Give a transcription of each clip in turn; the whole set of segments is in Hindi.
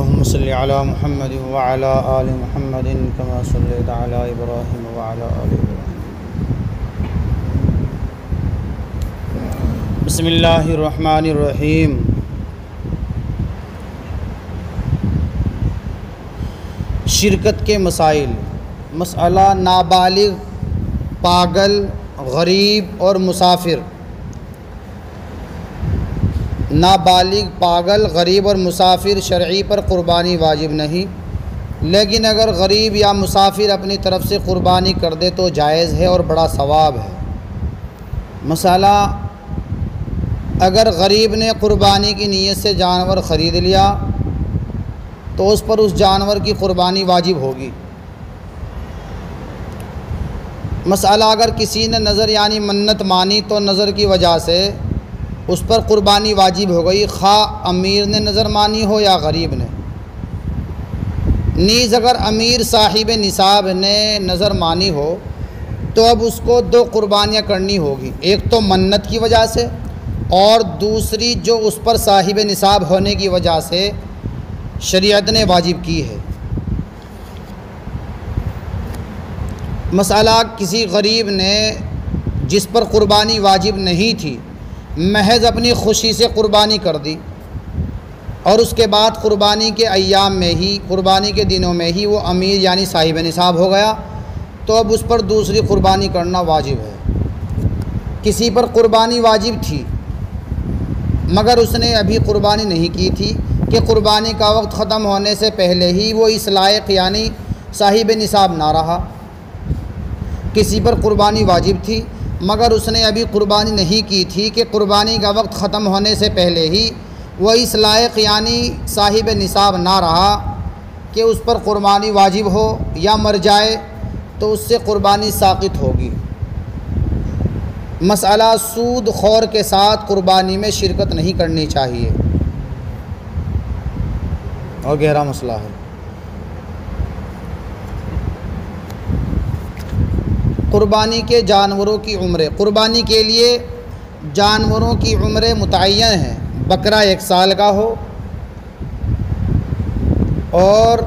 अल्लाहुम्मा सल्लि अला मुहम्मद व अला आलि मुहम्मद कमा सल्लैता अला इब्राहीम व अला आलि इब्राहीम। बिस्मिल्लाहिर रहमानिर रहीम। शिरकत के मसाइल। मसला नाबालिग, पागल, गरीब और मुसाफिर। नाबालिग, पागल, गरीब और मुसाफिर शरई पर क़ुरबानी वाजिब नहीं, लेकिन अगर गरीब या मुसाफिर अपनी तरफ से क़ुरबानी कर दे तो जायज़ है और बड़ा सवाब है। मसला, अगर गरीब ने क़ुरबानी की नीयत से जानवर ख़रीद लिया तो उस पर उस जानवर की क़ुरबानी वाजिब होगी। मसला, अगर किसी ने नज़र यानी मन्नत मानी तो नज़र की वजह से उस पर क़ुरबानी वाजिब हो गई, खा अमीर ने नज़र मानी हो या गरीब ने। नीज़ अगर अमीर साहिब निसाब ने नज़र मानी हो तो अब उसको दो क़ुरबानियाँ करनी होगी, एक तो मन्नत की वजह से और दूसरी जो उस पर साहिब निसाब होने की वजह से शरीयत ने वाजिब की है। मसला, किसी गरीब ने जिस पर क़ुरबानी वाजिब नहीं थी महज अपनी खुशी से क़ुरबानी कर दी और उसके बाद क़ुरबानी के अय्याम में ही, क़ुरबानी के दिनों में ही वो अमीर यानी साहिब निसाब हो गया, तो अब उस पर दूसरी क़ुरबानी करना वाजिब है। किसी पर क़ुरबानी वाजिब थी मगर उसने अभी क़ुरबानी नहीं की थी कि क़ुरबानी का वक्त ख़त्म होने से पहले ही वो इस लायक यानी साहिब निसाब ना रहा। किसी पर क़ुरबानी वाजिब थी मगर उसने अभी क़ुरबानी नहीं की थी कि क़ुरबानी का वक्त ख़त्म होने से पहले ही वह इस लायक यानी साहिब निसाब ना रहा कि उस पर क़ुरबानी वाजिब हो, या मर जाए तो उससे क़ुरबानी साक़ित होगी। मसला, सूद खौर के साथ क़ुरबानी में शिरकत नहीं करनी चाहिए और गहरा मसला है। क़ुरबानी के जानवरों की उम्रें। क़ुरबानी के लिए जानवरों की उम्रें मुतय्यन हैं। बकरा 1 साल का हो और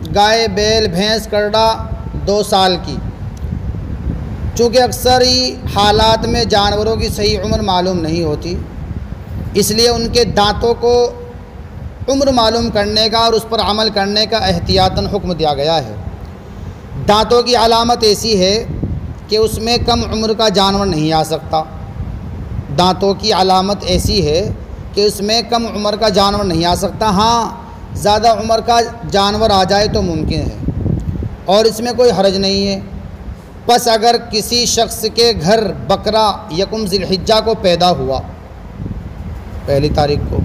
गाय, बैल, भैंस, करड़ा 2 साल की। चूँकि अक्सर ही हालात में जानवरों की सही उम्र मालूम नहीं होती, इसलिए उनके दांतों को उम्र मालूम करने का और उस पर अमल करने का एहतियातन हुक्म दिया गया है। दांतों की अलामत ऐसी है कि उसमें कम उम्र का जानवर नहीं आ सकता। दांतों की अलामत ऐसी है कि उसमें कम उम्र का जानवर नहीं आ सकता। हाँ, ज़्यादा उम्र का जानवर आ जाए तो मुमकिन है और इसमें कोई हर्ज नहीं है। बस अगर किसी शख्स के घर बकरा यकुम ज़िलहिज्जा को पैदा हुआ, 1 तारीख को,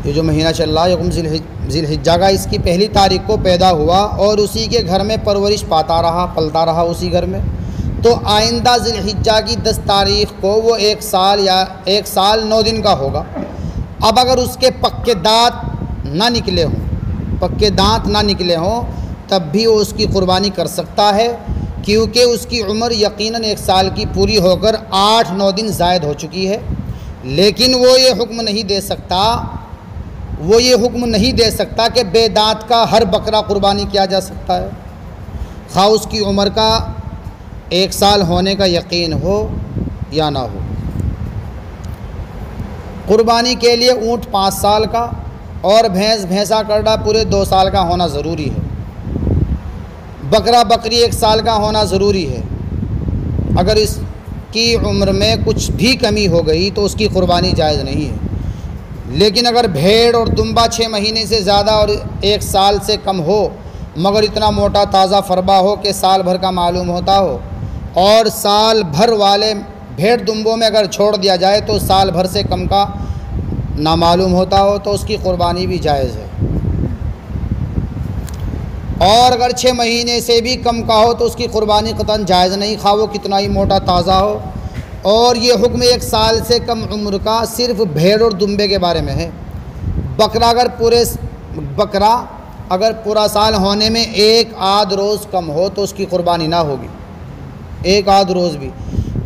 ये जो महीना चल रहा है यकुम ज़िलहिज्जा का, इसकी 1 तारीख को पैदा हुआ और उसी के घर में परवरिश पाता रहा, पलता रहा उसी घर में, तो आइंदा ज़िलहिज्जा की 10 तारीख को वो 1 साल या 1 साल 9 दिन का होगा। अब अगर उसके पक्के दांत ना निकले हों, पक्के दांत ना निकले हों, तब भी वो उसकी क़ुरबानी कर सकता है, क्योंकि उसकी उम्र यकीनन 1 साल की पूरी होकर 8-9 दिन ज़ायद हो चुकी है। लेकिन वो ये हुक्म नहीं दे सकता कि बेदांत का हर बकरा क़ुरबानी किया जा सकता है, खा उसकी उम्र का 1 साल होने का यकीन हो या ना हो। क़ुरबानी के लिए ऊँट 5 साल का और भैंसा, करड़ा पूरे 2 साल का होना ज़रूरी है। बकरा, बकरी 1 साल का होना ज़रूरी है। अगर इसकी उम्र में कुछ भी कमी हो गई तो उसकी क़ुरबानी जायज़ नहीं है। लेकिन अगर भेड़ और दुम्बा 6 महीने से ज़्यादा और 1 साल से कम हो मगर इतना मोटा ताज़ा फरबा हो कि साल भर का मालूम होता हो, और साल भर वाले भेड़ दुम्बों में अगर छोड़ दिया जाए तो साल भर से कम का नामालूम होता हो, तो उसकी क़ुरबानी भी जायज़ है। और अगर 6 महीने से भी कम का हो तो उसकी क़ुरबानी क़तन जायज़ नहीं, खा वो कितना ही मोटा ताज़ा हो। और ये हुक्म 1 साल से कम उम्र का सिर्फ़ भेड़ और दुम्बे के बारे में है। बकरा अगर पूरा साल होने में 1 आध रोज़ कम हो तो उसकी क़ुरबानी ना होगी, 1 आध रोज़ भी।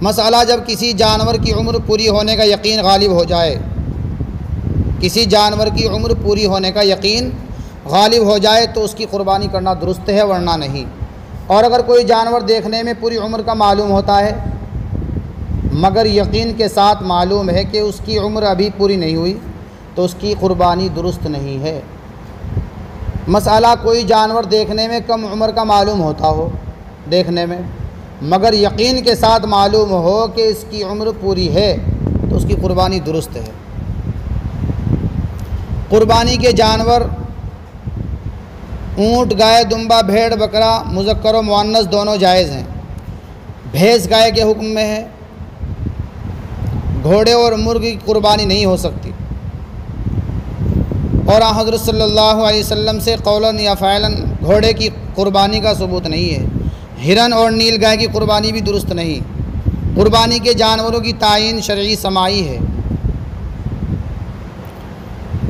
मसला, जब किसी जानवर की उम्र पूरी होने का यकीन गालिब हो जाए किसी जानवर की उम्र पूरी होने का यकीन गालिब हो जाए तो उसकी क़ुरबानी करना दुरुस्त है, वरना नहीं। और अगर कोई जानवर देखने में पूरी उम्र का मालूम होता है मगर यकीन के साथ मालूम है कि उसकी उम्र अभी पूरी नहीं हुई, तो उसकी क़ुरबानी दुरुस्त नहीं है। मसला कोई जानवर देखने में कम उम्र का मालूम होता हो देखने में, मगर यकीन के साथ मालूम हो कि इसकी उम्र पूरी है, तो उसकी क़ुरबानी दुरुस्त है। क़ुरबानी के जानवर ऊँट, गाय, दुम्बा, भेड़, बकरा मुज़क्कर और मुअन्नस दोनों जायज़ हैं। भैंस गाय के हुक्म में है। घोड़े और मुर्गी की क़ुरबानी नहीं हो सकती। और हज़रत सल्लल्लाहु अलैहि वसल्लम से कौलन या फ़अलन घोड़े की क़ुरबानी का सबूत नहीं है। हिरन और नील गाय की क़ुरबानी भी दुरुस्त नहीं। क़ुरबानी के जानवरों की तायीन शरई समाई है,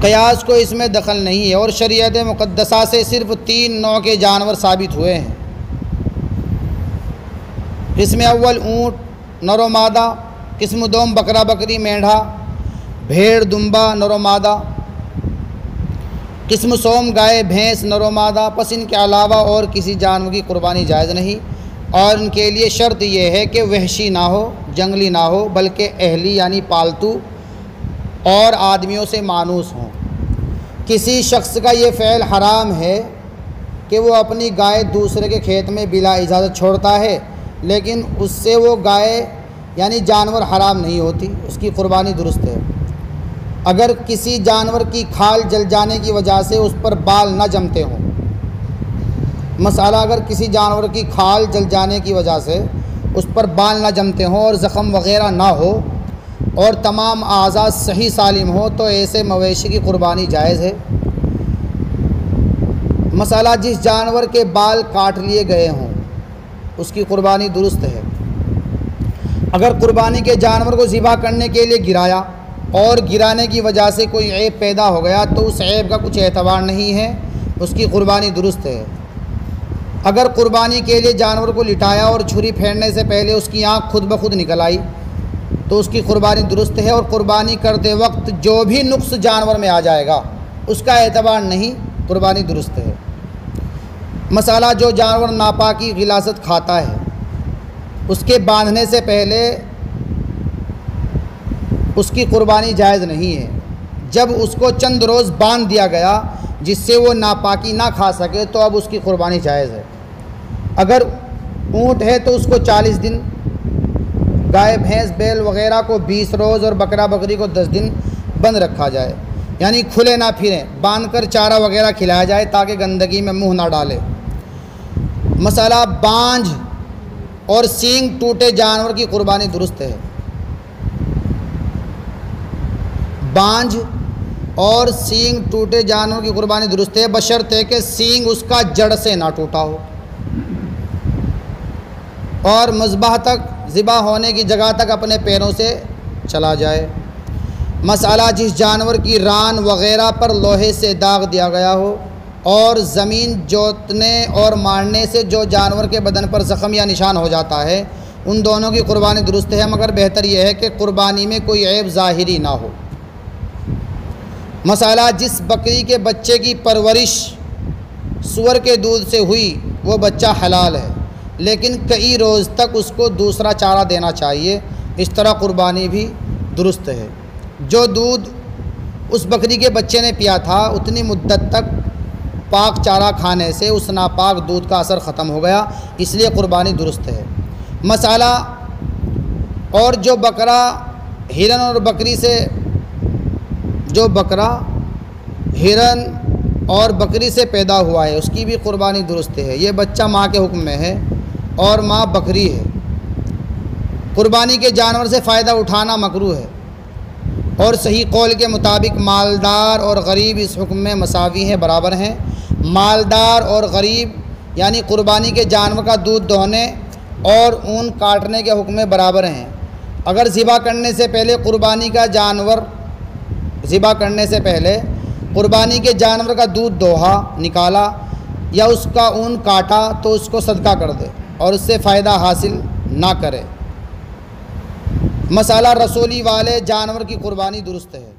क़यास को इसमें दखल नहीं है। और शरीयत मुक़द्दसा से सिर्फ़ 3 नौ के जानवर साबित हुए हैं। इसमें अव्वल ऊँट नर व मादा, किस्म दोम बकरा बकरी मेंढा भेड़ दुम्बा नर व मादा, किस्म सोम गाय भैंस नर व मादा। पस इनके अलावा और किसी जानवर की क़ुरबानी जायज़ नहीं। और इनके लिए शर्त यह है कि वहशी ना हो, जंगली ना हो, बल्कि अहली यानी पालतू और आदमियों से मानूस हों। किसी शख्स का ये फ़ैल हराम है कि वो अपनी गाय दूसरे के खेत में बिला इजाज़त छोड़ता है, लेकिन उससे वो गाय यानी जानवर हराम नहीं होती, उसकी क़ुरबानी दुरुस्त है। अगर किसी जानवर की खाल जल जाने की वजह से उस पर बाल न जमते हों, मसाला अगर किसी जानवर की खाल जल जाने की वजह से उस पर बाल न जमते हों और ज़ख़म वग़ैरह ना हो और तमाम आज़ा सही सालिम हो, तो ऐसे मवेशी की क़ुरबानी जायज़ है। मसाला जिस जानवर के बाल काट लिए गए हों उसकी क़ुरबानी दुरुस्त है। अगर क़ुरबानी के जानवर को ज़िबा करने के लिए गिराया और गिराने की वजह से कोई ऐब पैदा हो गया, तो उस ऐब का कुछ एतबार नहीं है, उसकी क़ुरबानी दुरुस्त है। अगर क़ुरबानी के लिए जानवर को लिटाया और छुरी फेरने से पहले उसकी आँख खुद ब खुद निकल आई, तो उसकी क़ुरबानी दुरुस्त है। और क़ुरबानी करते वक्त जो भी नुक्स जानवर में आ जाएगा उसका एतबार नहीं, क़ुरबानी दुरुस्त है। मसाला जो जानवर नापाकी गिलासत खाता है, उसके बांधने से पहले उसकी क़ुरबानी जायज़ नहीं है। जब उसको चंद रोज़ बांध दिया गया जिससे वो नापाकी ना खा सके, तो अब उसकी क़ुरबानी जायज़ है। अगर ऊँट है तो उसको 40 दिन, गाय भैंस बैल वग़ैरह को 20 रोज़ और बकरा बकरी को 10 दिन बंद रखा जाए, यानी खुले ना फिरें, बांध कर चारा वग़ैरह खिलाया जाए ताकि गंदगी में मुँह ना डाले। मसाला बांझ और सींग टूटे जानवर की क़ुरबानी दुरुस्त है। बांझ और सींग टूटे जानवर की क़ुरबानी दुरुस्त है, बशर्ते कि सींग उसका जड़ से ना टूटा हो और मज़बाह तक, ज़िबा होने की जगह तक अपने पैरों से चला जाए। मसाला जिस जानवर की रान वग़ैरह पर लोहे से दाग दिया गया हो और ज़मीन जोतने और मारने से जो जानवर के बदन पर ज़ख़म या निशान हो जाता है, उन दोनों की क़ुरबानी दुरुस्त है, मगर बेहतर यह है कि क़ुरबानी में कोई ऐब ज़ाहिरी ना हो। मसाला जिस बकरी के बच्चे की परवरिश सूअर के दूध से हुई, वो बच्चा हलाल है, लेकिन कई रोज़ तक उसको दूसरा चारा देना चाहिए, इस तरह क़ुरबानी भी दुरुस्त है। जो दूध उस बकरी के बच्चे ने पिया था, उतनी मुद्दत तक पाक चारा खाने से उस नापाक दूध का असर ख़त्म हो गया, इसलिए क़ुरबानी दुरुस्त है। मसाला और जो बकरा हिरन और बकरी से, जो बकरा हिरन और बकरी से पैदा हुआ है, उसकी भी क़ुरबानी दुरुस्त है। ये बच्चा माँ के हुक्म में है और माँ बकरी है। क़ुरबानी के जानवर से फ़ायदा उठाना मकरूह है और सही कौल के मुताबिक मालदार और गरीब इस हुक्म में मसावी हैं, बराबर हैं। मालदार और गरीब यानी क़ुरबानी के जानवर का दूध दोहने और ऊन काटने के हुक्म में बराबर हैं। अगर ज़िबा करने से पहले क़ुरबानी का जानवर, ज़िबा करने से पहले क़ुरबानी के जानवर का दूध दोहा, निकाला या उसका ऊन काटा, तो उसको सदका कर दे और उससे फ़ायदा हासिल ना करे। मसाला रसूली वाले जानवर की क़ुरबानी दुरुस्त है।